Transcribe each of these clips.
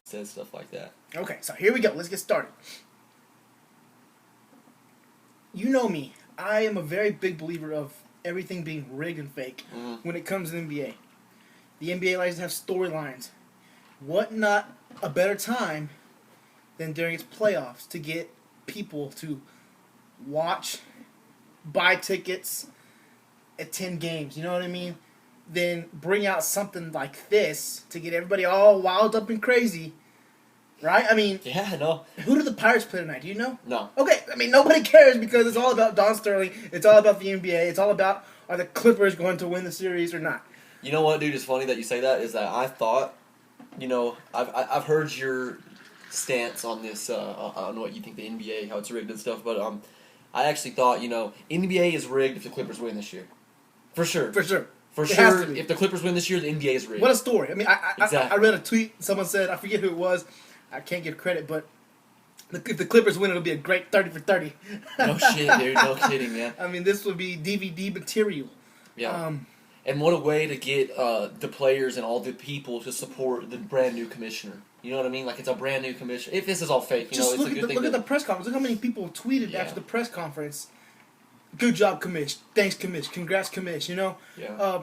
says stuff like that. Okay, so here we go. Let's get started. You know me. I am a very big believer of everything being rigged and fake when it comes to the NBA. The NBA likes to have storylines. What not a better time than during its playoffs to get people to watch, buy tickets, attend games, you know what I mean? Then bring out something like this to get everybody all wild up and crazy, right? I mean, Yeah, no. who do the Pirates play tonight? Do you know? No. Okay, I mean, nobody cares because it's all about Don Sterling. It's all about the NBA. It's all about, are the Clippers going to win the series or not? You know what, dude? It's funny that you say that. Is that I thought, I've heard your stance on this. On what you think the NBA, how it's rigged and stuff. But I actually thought, NBA is rigged if the Clippers win this year, for sure. For sure. For It has sure, to be. if the Clippers win this year, the NBA is rigged. What a story. I mean, Exactly. I read a tweet. Someone said, I forget who it was. I can't give credit, but if the Clippers win, it'll be a great 30 for 30. No shit, dude. No kidding, man. I mean, this would be DVD material. Yeah. And what a way to get the players and all the people to support the brand new commissioner. You know what I mean? Like, it's a brand new commissioner. If this is all fake, Just it's look a good thing. Look at the press conference. Look how many people tweeted after the press conference. Good job, commish. Thanks, commish. Congrats, commish. Yeah.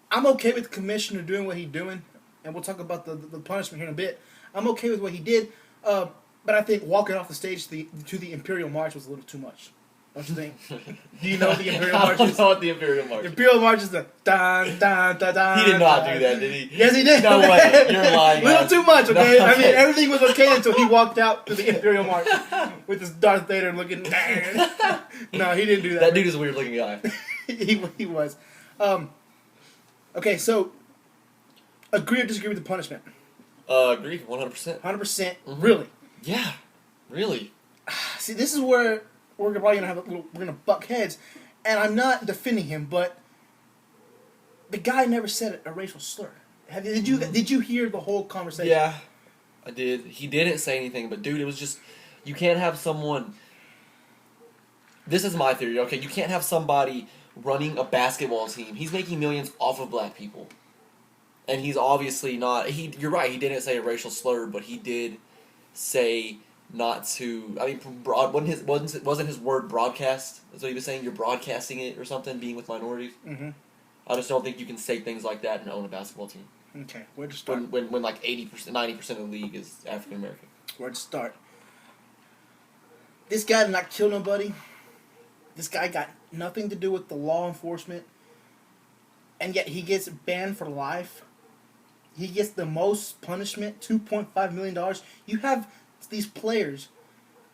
I'm okay with the commissioner doing what he's doing, and we'll talk about the punishment here in a bit. I'm okay with what he did, but I think walking off the stage to the Imperial March was a little too much. Don't you think? Do you know what the Imperial March I is? don't know what the Imperial March The is. Imperial March is the dun dun dun dun. He did not dun. do that, did he? Yes, he did. No way. You're lying. A little guys. too much, okay? No, I mean, okay. everything was okay until he walked out to the Imperial March with his Darth Vader looking. No, he didn't do that. That dude is a weird looking guy. he was. Okay, so agree or disagree with the punishment? Agree, 100%. 100%. Really? Yeah, really. See, this is where we're probably gonna we're gonna buck heads, and I'm not defending him, but the guy never said a racial slur. Did you hear the whole conversation? Yeah, I did. He didn't say anything, but dude, it was just, you can't have someone. This is my theory, okay? You can't have somebody running a basketball team. He's making millions off of black people. And he's obviously not. You're right, he didn't say a racial slur, but he did say not to. I mean, wasn't his word broadcast? That's what he was saying. You're broadcasting it or something, being with minorities. Mm-hmm. I just don't think you can say things like that and own a basketball team. Okay, where to start? When like 80%, 90% of the league is African American. Where to start? This guy did not kill nobody. This guy got nothing to do with the law enforcement, and yet he gets banned for life. He gets the most punishment, $2.5 million. You have these players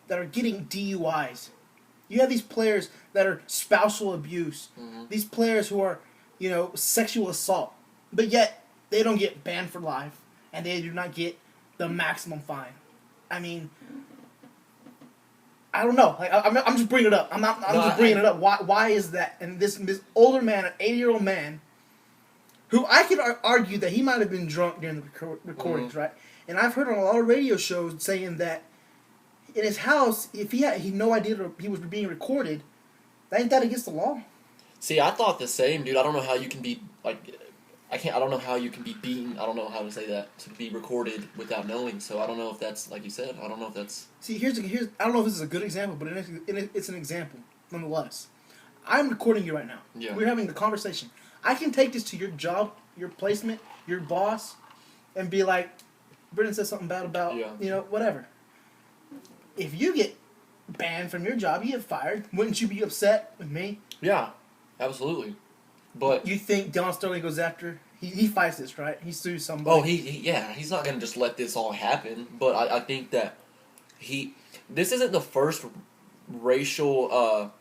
that are getting DUIs. You have these players that are spousal abuse. Mm-hmm. These players who are, sexual assault. But yet, they don't get banned for life, and they do not get the maximum fine. I mean, I don't know. Like, I'm just bringing it up. I'm just bringing it up. Why is that? And this older man, an 80-year-old man, who I could argue that he might have been drunk during the recordings, right? And I've heard on a lot of radio shows saying that in his house, if he had no idea that he was being recorded, ain't that against the law? See, I thought the same, dude. I don't know how you can be I don't know how you can be beaten. I don't know how to say that, to be recorded without knowing. So I don't know if that's, like you said. I don't know if that's. See, here's I don't know if this is a good example, but it's an example nonetheless. I'm recording you right now. Yeah. We're having the conversation. I can take this to your job, your placement, your boss, and be like, Brendan said something bad about, whatever. If you get banned from your job, you get fired, wouldn't you be upset with me? Yeah, absolutely. But you think Don Sterling goes after? He fights this, right? He sues somebody. Oh, he's not going to just let this all happen. But I think that this isn't the first racial,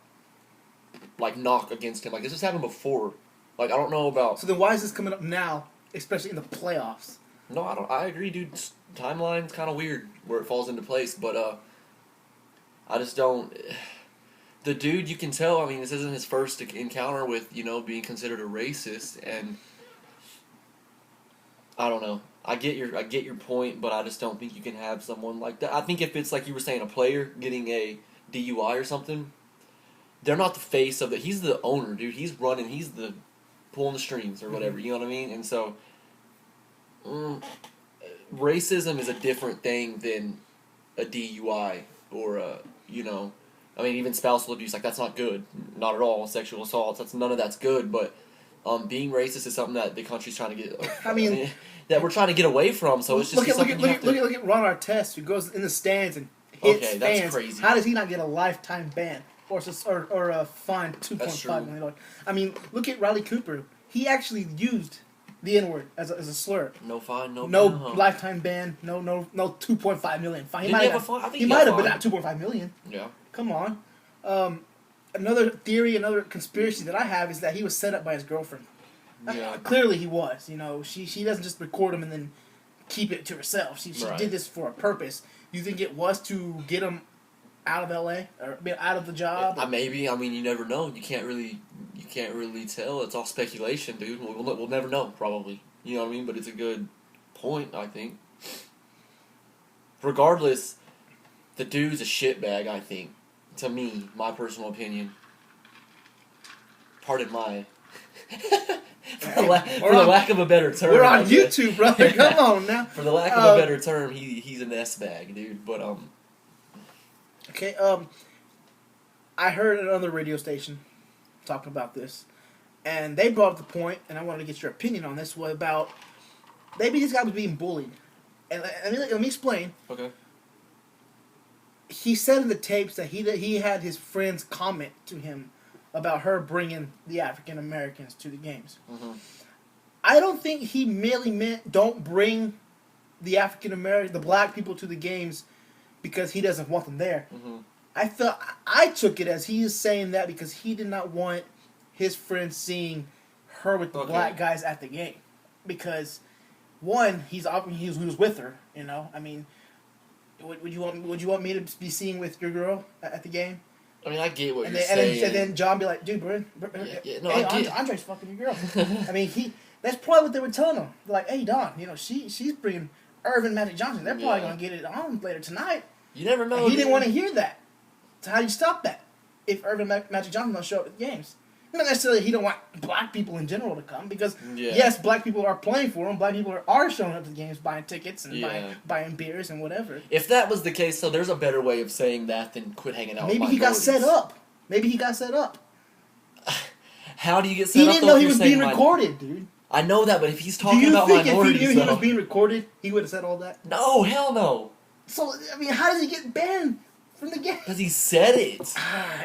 knock against him. Like, this has happened before. Like, I don't know about. So then why is this coming up now, especially in the playoffs? No, I agree, dude. Timeline's kind of weird where it falls into place, but I just don't. The dude, you can tell. I mean, this isn't his first encounter with being considered a racist, and I don't know. I get your point, but I just don't think you can have someone like that. I think if it's like you were saying, a player getting a DUI or something, they're not the face of it. He's the owner, dude. He's running. He's the pulling the strings or whatever. You know what I mean? And so, racism is a different thing than a DUI or I mean, even spousal abuse. Like, that's not good. Not at all. Sexual assaults. None of that's good. But being racist is something that the country's trying to get. I mean, that we're trying to get away from. So it's just look at Ron Artest, who goes in the stands and hits that's fans. crazy. How does he not get a lifetime ban or a fine $2.5 million? I mean, look at Riley Cooper. He actually used the N-word as a slur. No fine, no lifetime ban, no $2.5 million fine. He might have a fine. He might have, but not $2.5 million. Yeah. Come on. Another theory, another conspiracy that I have is that he was set up by his girlfriend. Yeah. Clearly he was. You know, she doesn't just record him and then keep it to herself. She did this for a purpose. You think it was to get him out of LA or out of the job? Maybe. I mean, you never know. You can't really tell. It's all speculation, dude. We'll never know, probably. You know what I mean? But it's a good point, I think. Regardless, the dude's a shitbag, I think. To me, my personal opinion. Pardon my... for the lack of a better term. We're on YouTube, brother. Come on now. For the lack of a better term, he's an S-bag, dude. But, Okay, I heard another radio station talking about this, and they brought up the point, and I wanted to get your opinion on this, was about maybe this guy was being bullied. And let me explain. Okay. He said in the tapes that he had his friends comment to him about her bringing the African Americans to the games. Mm-hmm. I don't think he merely meant don't bring the African Americans, the black people to the games because he doesn't want them there. Mm-hmm. I took it as he is saying that because he did not want his friends seeing her with the black guys at the game. Because one, he was with her, you know. I mean, would you want me to be seen with your girl at the game? I mean, I get what you're saying. And then John be like, dude, bro, hey, Andre's fucking your girl. I mean, that's probably what they were telling him. They're like, hey, Don, you know, she's bringing Irvin Magic Johnson. They're probably going to get it on later tonight. You never know. And he didn't want to hear that. So how do you stop that? If Irvin Magic Johnson don't show up at the games. Not necessarily he don't want black people in general to come, because yes, black people are playing for him. Black people are showing up to the games, buying tickets and buying beers and whatever. If that was the case, so there's a better way of saying that than quit hanging out. Maybe he got set up. How do you get set up? He didn't know he was being recorded, dude. I know that, but if he's talking about minorities, if he knew he was being recorded, he would have said all that? No, hell no. So I mean, how does he get banned from the game? Because he said it.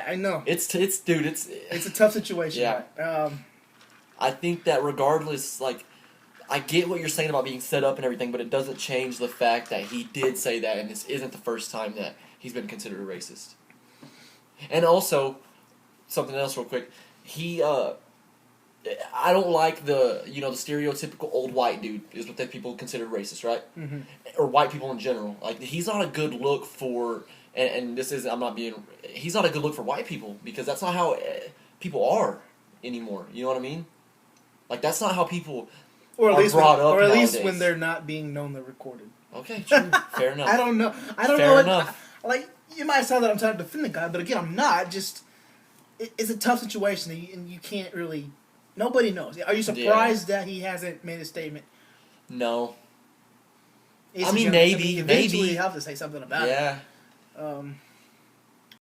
I know. It's a tough situation. Yeah. I think that regardless, like, I get what you're saying about being set up and everything, but it doesn't change the fact that he did say that, and this isn't the first time that he's been considered a racist. And also, something else real quick. I don't like the stereotypical old white dude is what that people consider racist, right? Mm-hmm. Or white people in general. Like, he's not a good look for, and this is, he's not a good look for white people, because that's not how people are anymore. You know what I mean? Like, that's not how people are brought up nowadays. Or at least when they're not being known they're recorded. Okay, true. Fair enough. I don't know. Fair enough. Like, you might sound that I'm trying to defend the guy, but again, I'm not. Just, it's a tough situation, and you can't really... Nobody knows. Are you surprised that he hasn't made a statement? No. Maybe. Eventually he'll have to say something about it. Yeah.